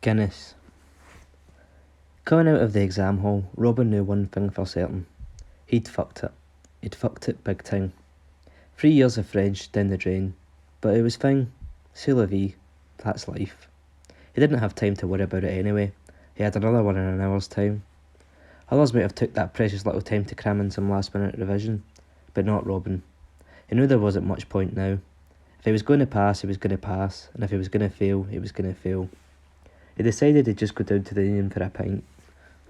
Guinness. Coming out of the exam hall, Robin knew one thing for certain. He'd fucked it. He'd fucked it big time. 3 years of French down the drain, but it was fine. C'est la vie. That's life. He didn't have time to worry about it anyway. He had another one in an hour's time. Others might have took that precious little time to cram in some last minute revision, but not Robin. He knew there wasn't much point now. If he was going to pass, he was going to pass, and if he was going to fail, he was going to fail. He decided he'd just go down to the Union for a pint.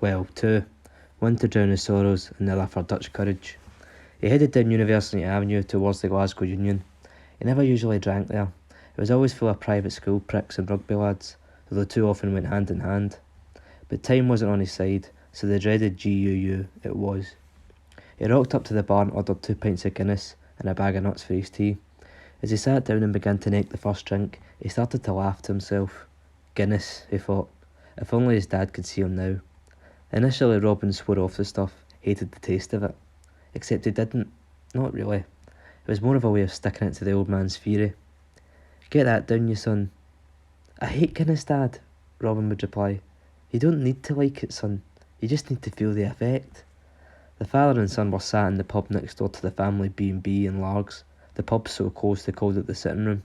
Well, two. One to drown his sorrows, and the other for Dutch courage. He headed down University Avenue towards the Glasgow Union. He never usually drank there. It was always full of private school pricks and rugby lads, though the two often went hand in hand. But time wasn't on his side, so the dreaded GUU it was. He rocked up to the bar and ordered 2 pints of Guinness and a bag of nuts for his tea. As he sat down and began to neck the first drink, he started to laugh to himself. Guinness, he thought. If only his dad could see him now. Initially, Robin swore off the stuff, hated the taste of it. Except he didn't. Not really. It was more of a way of sticking it to the old man's fury. Get that down, you son. I hate Guinness, Dad, Robin would reply. You don't need to like it, son. You just need to feel the effect. The father and son were sat in the pub next door to the family B&B in Largs. The pub so close they called it the sitting room.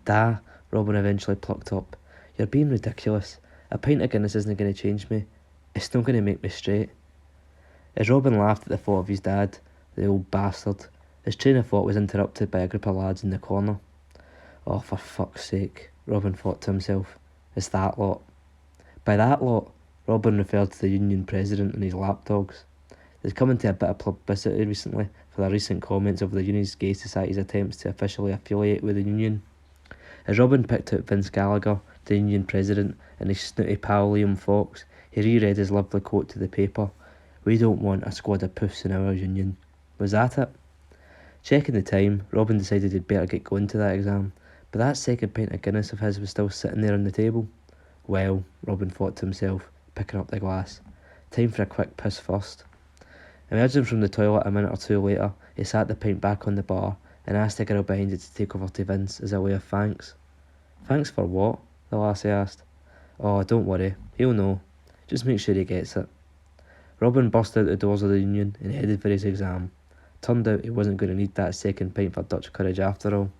Da, Robin eventually plucked up. You're being ridiculous. A pint of Guinness isn't going to change me. It's not going to make me straight. As Robin laughed at the thought of his dad, the old bastard, his train of thought was interrupted by a group of lads in the corner. Oh, for fuck's sake, Robin thought to himself. It's that lot. By that lot, Robin referred to the union president and his lapdogs. There's come into a bit of publicity recently for their recent comments over the Union's Gay Society's attempts to officially affiliate with the union. As Robin picked out Vince Gallagher, the union president, and his snooty pal Liam Fox, he reread his lovely quote to the paper. We don't want a squad of puss in our union. Was that it? Checking the time, Robin decided he'd better get going to that exam, but that second pint of Guinness of his was still sitting there on the table. Well, Robin thought to himself, picking up the glass, time for a quick piss first. Emerging from the toilet a minute or two later, he sat the pint back on the bar and asked the girl behind it to take over to Vince as a way of thanks. Thanks for what? The lassie asked. Oh, don't worry, he'll know. Just make sure he gets it. Robin burst out the doors of the union and headed for his exam. Turned out he wasn't going to need that second pint for Dutch courage after all.